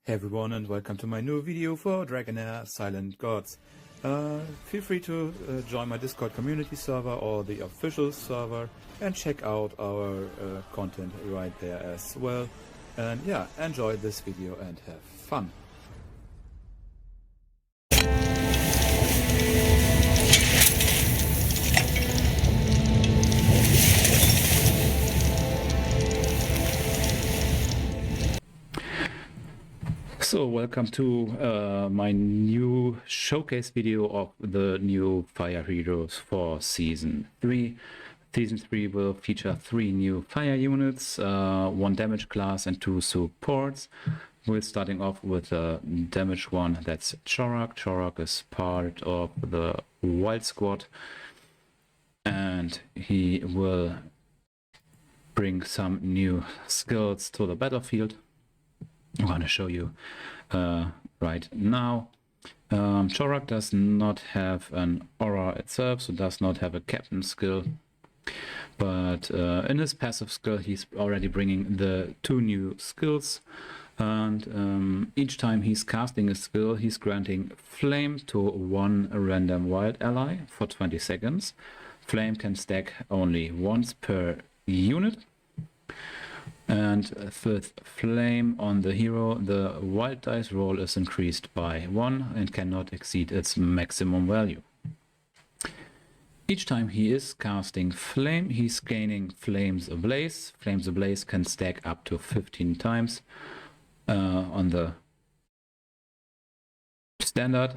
Hey everyone, and welcome to my new video for Dragonheir Silent Gods. Feel free to join my Discord community server or the official server and check out our content right there as well. And yeah, enjoy this video and have fun. So welcome to my new showcase video of the new fire heroes for Season 3. Season 3 will feature 3 new fire units, 1 damage class and 2 supports. We're starting off with a damage one, that's Chorak. Chorak is part of the Wild Squad and he will bring some new skills to the battlefield. I'm going to show you right now. Chorak does not have an aura itself, so does not have a captain skill. But in his passive skill, he's already bringing the 2 new skills. And each time he's casting a skill, he's granting Flame to 1 random wild ally for 20 seconds. Flame can stack only once per unit. And with Flame on the hero, the wild dice roll is increased by 1 and cannot exceed its maximum value. Each time he is casting Flame, he's gaining Flames Ablaze. Flames Ablaze can stack up to 15 times on the standard.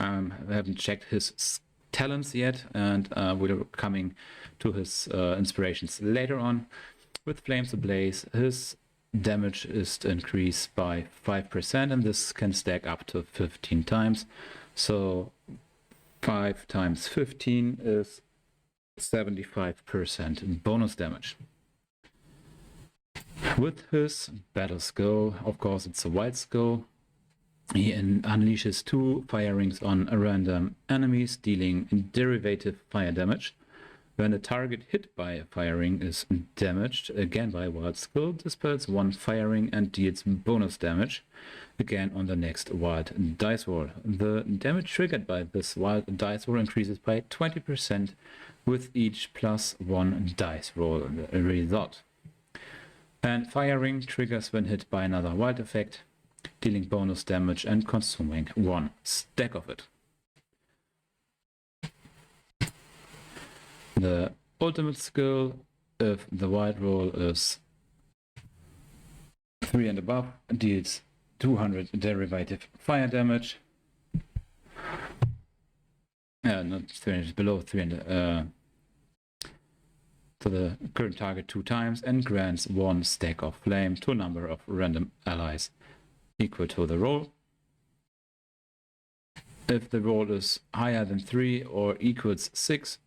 I haven't checked his talents yet, and we're coming to his inspirations later on. With Flames Ablaze, his damage is increased by 5%, and this can stack up to 15 times. So 5 times 15 is 75% bonus damage. With his battle skill, of course it's a wild skill, he unleashes 2 fire rings on random enemies, dealing derivative fire damage. When a target hit by a fire ring is damaged, again by a wild skill, dispels 1 fire ring and deals bonus damage, again on the next wild dice roll. The damage triggered by this wild dice roll increases by 20% with each +1 dice roll result. And fire ring triggers when hit by another wild effect, dealing bonus damage and consuming 1 stack of it. The ultimate skill, if the wild roll is 3 and above, deals 200 derivative fire damage. Not 300, below 300 to the current target 2 times, and grants 1 stack of flame to a number of random allies equal to the roll. If the roll is higher than 3 or equals 6,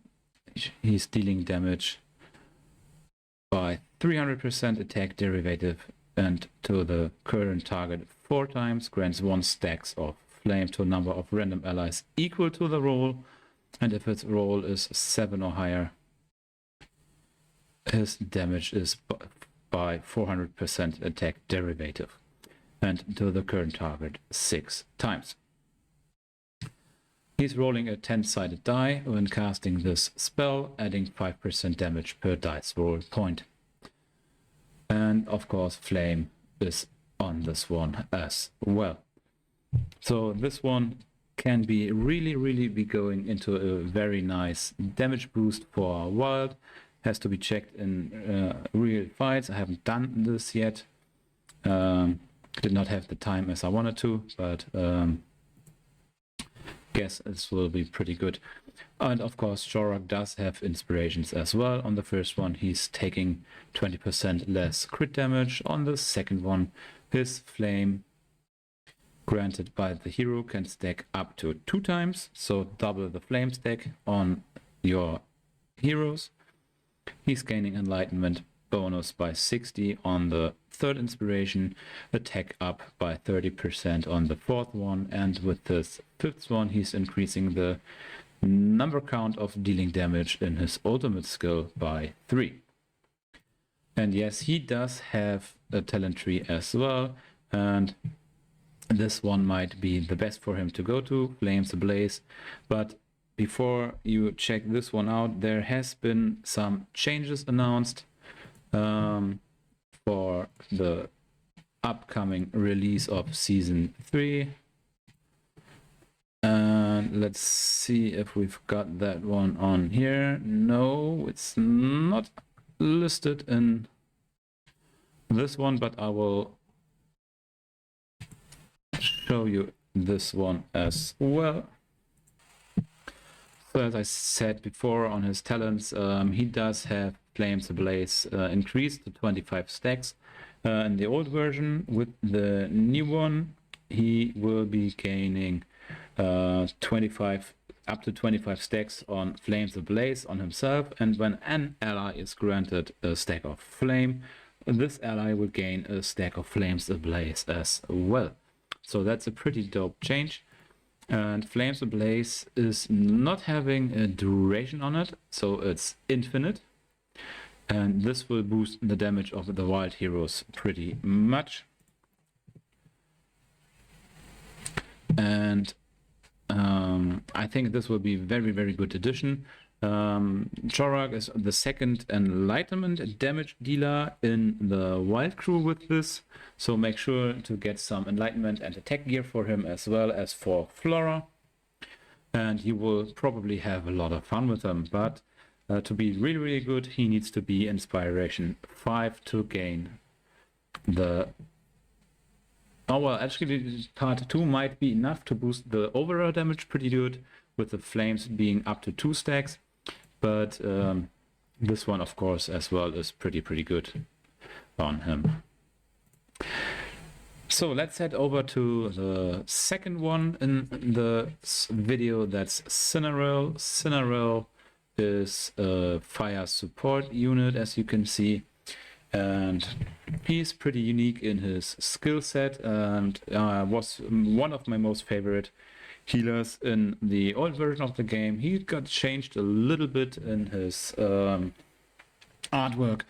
he's dealing damage by 300% attack derivative, and to the current target 4 times, grants 1 stacks of flame to a number of random allies equal to the roll, and if its roll is 7 or higher, his damage is by 400% attack derivative, and to the current target 6 times. He's rolling a 10-sided die when casting this spell, adding 5% damage per dice roll point. And of course, Flame is on this one as well. So this one can be really be going into a very nice damage boost for wild. Has to be checked in real fights. I haven't done this yet. Did not have the time as I wanted to, but guess this will be pretty good. And of course, Chorak does have inspirations as well. On the first one, he's taking 20% less crit damage. On the second one, his flame granted by the hero can stack up to 2 times, so double the flame stack on your heroes. He's gaining enlightenment bonus by 60 on the 3rd inspiration, attack up by 30% on the 4th one, and with this 5th one he's increasing the number count of dealing damage in his ultimate skill by 3. And yes, he does have a talent tree as well, and this one might be the best for him to go to, Flames Ablaze. But before you check this one out, there has been some changes announced for the upcoming release of Season 3. And let's see if we've got that one on here. No, it's not listed in this one, but I will show you this one as well. So as I said before, on his talents, he does have Flames Ablaze increased to 25 stacks in the old version. With the new one, he will be gaining 25 up to 25 stacks on Flames Ablaze on himself, and when an ally is granted a stack of flame, this ally will gain a stack of Flames Ablaze as well. So that's a pretty dope change. And Flames Ablaze is not having a duration on it, so it's infinite. And this will boost the damage of the wild heroes pretty much. And I think this will be very, very good addition. Chorak is the second enlightenment damage dealer in the wild crew with this, so make sure to get some enlightenment and attack gear for him as well as for Flora, and you will probably have a lot of fun with him. But to be really, really good, he needs to be inspiration 5 to gain the... Oh well, actually part 2 might be enough to boost the overall damage pretty good, with the flames being up to 2 stacks. But this one, of course, as well is pretty good on him. So let's head over to the second one in the video. That's Cinderell. Cinderell is a fire support unit, as you can see. And he's pretty unique in his skill set, and was one of my most favorite healers in the old version of the game. He got changed a little bit in his artwork,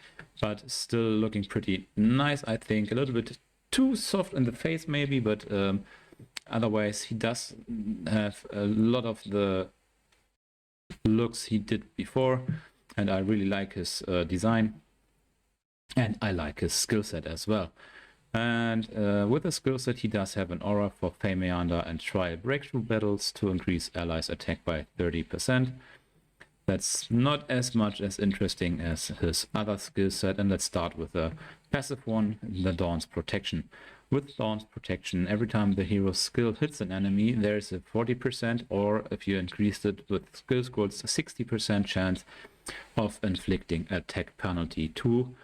but still looking pretty nice, I think. A little bit too soft in the face maybe, but otherwise he does have a lot of the looks he did before, and I really like his design, and I like his skill set as well. And with the skill set, he does have an aura for Feymeander and Trial Breakthrough battles to increase allies' attack by 30%. That's not as much as interesting as his other skill set. And let's start with the passive one, the Dawn's Protection. With Dawn's Protection, every time the hero's skill hits an enemy, there's a 40%, or if you increased it with skill scrolls, a 60% chance of inflicting attack penalty 2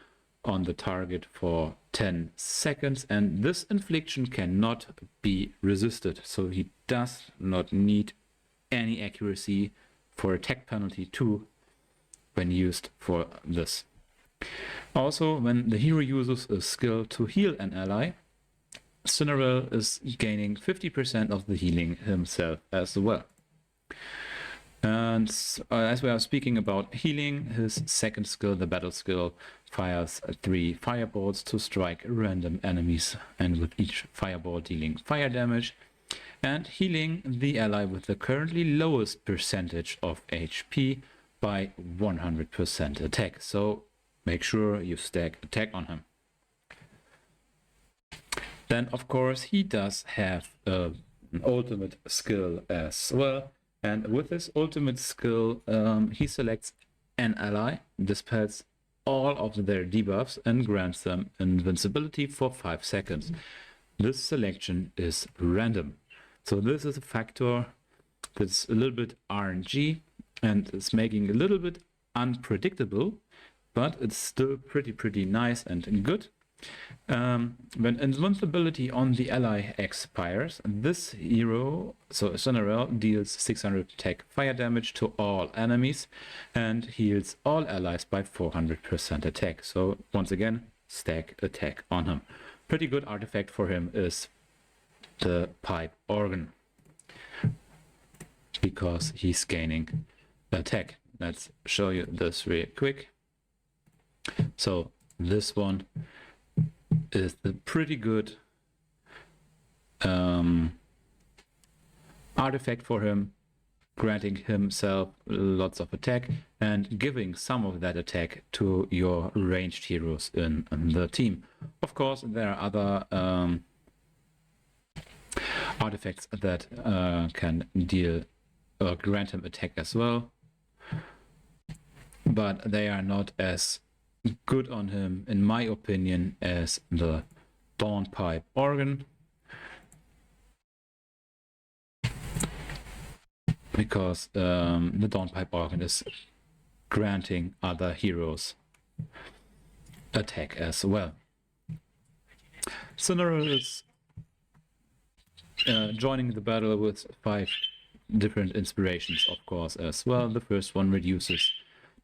on the target for 10 seconds, and this infliction cannot be resisted, so he does not need any accuracy for attack penalty 2 when used for this. Also, when the hero uses a skill to heal an ally, Cinderell is gaining 50% of the healing himself as well. And as we are speaking about healing, his second skill, the battle skill, fires 3 fireballs to strike random enemies, and with each fireball dealing fire damage, and healing the ally with the currently lowest percentage of HP by 100% attack. So make sure you stack attack on him. Then of course he does have an ultimate skill as well. And with his ultimate skill, he selects an ally, dispels all of their debuffs, and grants them invincibility for 5 seconds. This selection is random. So this is a factor that's a little bit RNG, and it's making a little bit unpredictable, but it's still pretty nice and good. When invincibility on the ally expires, this hero, so Cinderell, deals 600 attack fire damage to all enemies and heals all allies by 400% attack. So once again, stack attack on him. Pretty good artifact for him is the pipe organ, because he's gaining attack. Let's show you this real quick. So this one is the pretty good artifact for him, granting himself lots of attack and giving some of that attack to your ranged heroes in the team. Of course, there are other artifacts that can deal or grant him attack as well, but they are not as good on him, in my opinion, as the Dawnpipe Organ, because the Dawnpipe Organ is granting other heroes attack as well. Cineral is joining the battle with 5 different inspirations, of course, as well. The first one reduces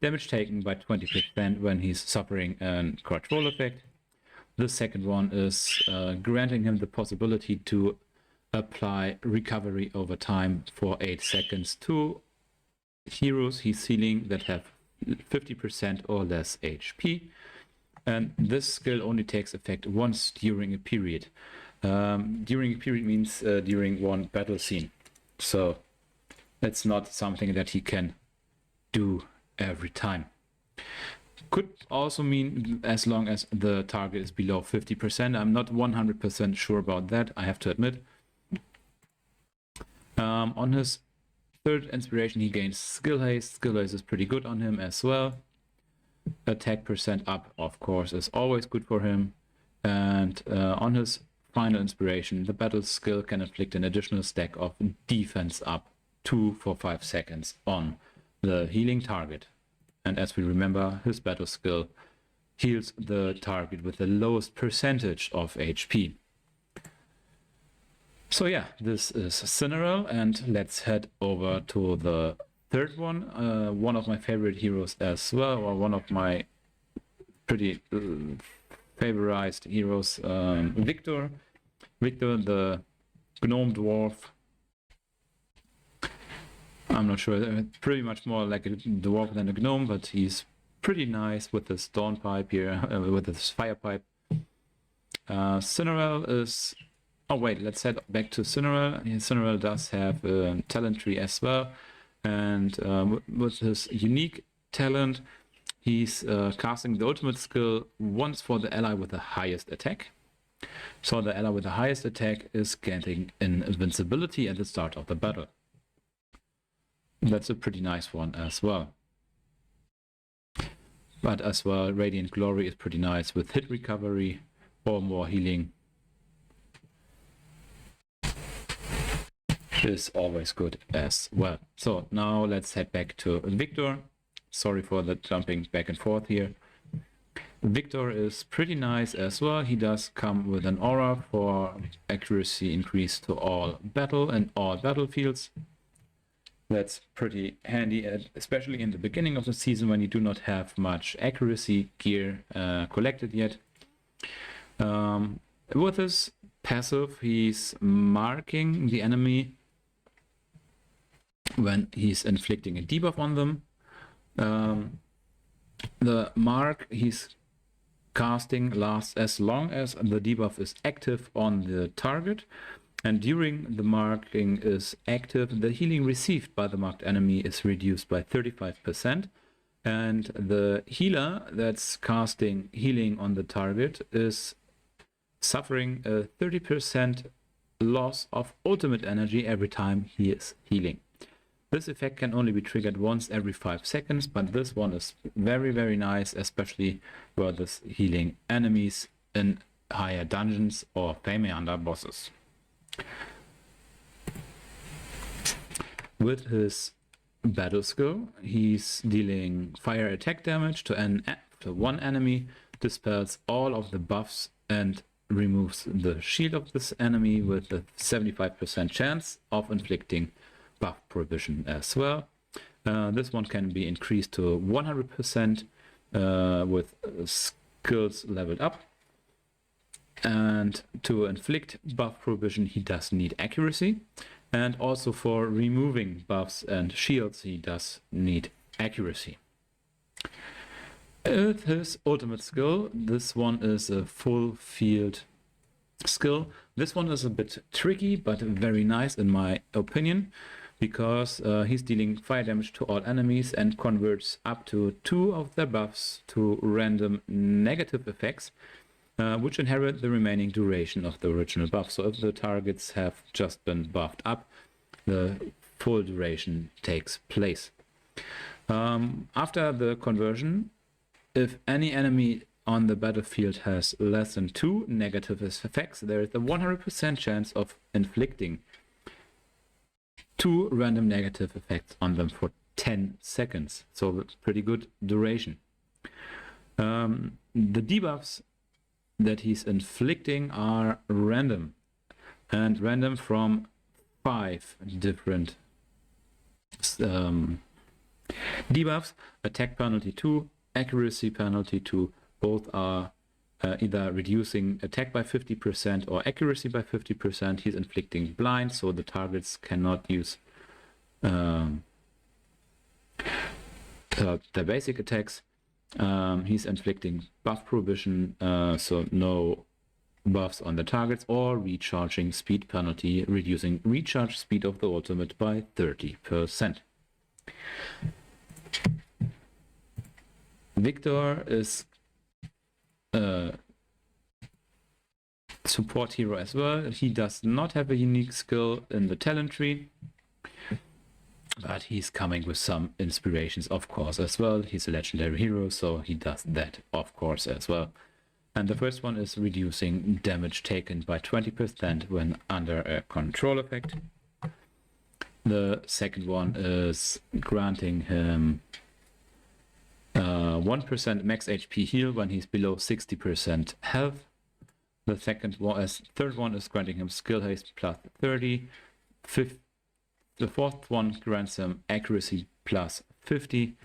damage taken by 20% when he's suffering a control effect. The second one is granting him the possibility to apply recovery over time for 8 seconds to heroes he's healing that have 50% or less HP. And this skill only takes effect once during a period. During a period means during one battle scene. So it's not something that he can do every time. Could also mean as long as the target is below 50%. I'm not 100% sure about that, I have to admit. On his third inspiration, he gains skill haste. Skill haste is pretty good on him as well. Attack percent up, of course, is always good for him. And on his final inspiration, the battle skill can inflict an additional stack of defense up 2 for 5 seconds on the healing target. And as we remember, his battle skill heals the target with the lowest percentage of HP. So yeah, this is Cineral, and let's head over to the third one. One of my favorite heroes as well, or one of my pretty favorized heroes, Victor. Victor, the gnome dwarf. I'm not sure, pretty much more like a dwarf than a gnome, but he's pretty nice with his Dawnpipe here, with his fire pipe. Cineral is... Oh wait, let's head back to Cineral. Cineral does have a talent tree as well, and with his unique talent, he's casting the ultimate skill once for the ally with the highest attack. So the ally with the highest attack is getting invincibility at the start of the battle. That's a pretty nice one as well. But as well, Radiant Glory is pretty nice with hit recovery or more healing. Is always good as well. So now let's head back to Victor. Sorry for the jumping back and forth here. Victor is pretty nice as well. He does come with an aura for accuracy increase to all battle and all battlefields. That's pretty handy, especially in the beginning of the season when you do not have much accuracy gear collected yet. With his passive, he's marking the enemy when he's inflicting a debuff on them. The mark he's casting lasts as long as the debuff is active on the target, and during the marking is active, the healing received by the marked enemy is reduced by 35%, and the healer that's casting healing on the target is suffering a 30% loss of ultimate energy every time he is healing. This effect can only be triggered once every 5 seconds, but this one is very, very nice, especially for this healing enemies in higher dungeons or Feymeander bosses. With his battle skill, he's dealing fire attack damage to one enemy, dispels all of the buffs, and removes the shield of this enemy with a 75% chance of inflicting buff provision as well. This one can be increased to 100% with skills leveled up. And to inflict buff provision, he does need accuracy. And also for removing buffs and shields, he does need accuracy. With his ultimate skill, this one is a full field skill. This one is a bit tricky, but very nice in my opinion, because he's dealing fire damage to all enemies and converts up to 2 of their buffs to random negative effects, which inherit the remaining duration of the original buff. So if the targets have just been buffed up, the full duration takes place. After the conversion, if any enemy on the battlefield has less than 2 negative effects, there is a 100% chance of inflicting 2 random negative effects on them for 10 seconds. So pretty good duration. The debuffs that he's inflicting are random, and random from 5 different debuffs: attack penalty 2, accuracy penalty 2. Both are either reducing attack by 50% or accuracy by 50%. He's inflicting blind, so the targets cannot use the basic attacks. He's inflicting buff prohibition, so no buffs on the targets, or recharging speed penalty, reducing recharge speed of the ultimate by 30%. Victor is a support hero as well. He does not have a unique skill in the talent tree, but he's coming with some inspirations, of course, as well. He's a legendary hero, so he does that, of course, as well. And the first one is reducing damage taken by 20% when under a control effect. The second one is granting him 1% max HP heal when he's below 60% health. The third one is granting him skill haste plus 30. The fourth one grants him accuracy plus 50.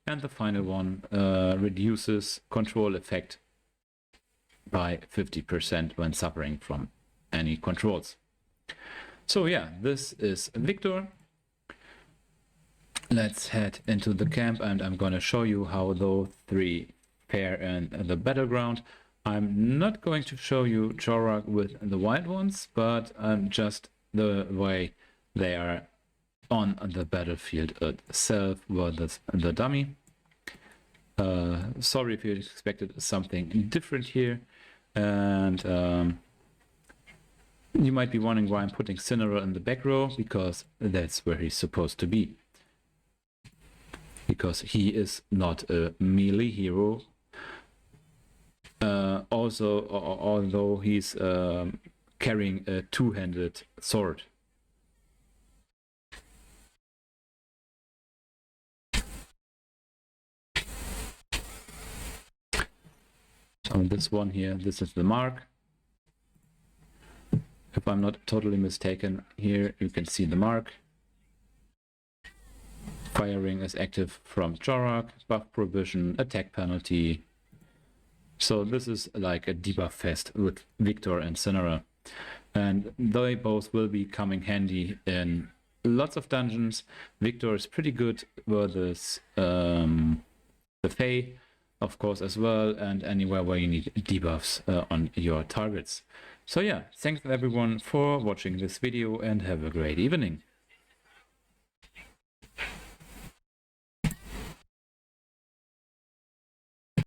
And the final one reduces control effect by 50% when suffering from any controls. So yeah, this is Victor. Let's head into the camp, and I'm gonna show you how those 3 pair in the battleground. I'm not going to show you Jorah with the wild ones, but just the way they are on the battlefield itself versus the dummy. Sorry if you expected something different here, and you might be wondering why I'm putting Cinera in the back row, because that's where he's supposed to be. Because he is not a melee hero. Although he's carrying a 2-handed sword. So this one here, this is the mark. If I'm not totally mistaken, here you can see the mark. Firing is active from Jorah, buff prohibition, attack penalty. So this is like a debuff fest with Victor and Cinera. And they both will be coming handy in lots of dungeons. Victor is pretty good versus the Fae, of course, as well, and anywhere where you need debuffs on your targets. So yeah, thanks everyone for watching this video, and have a great evening.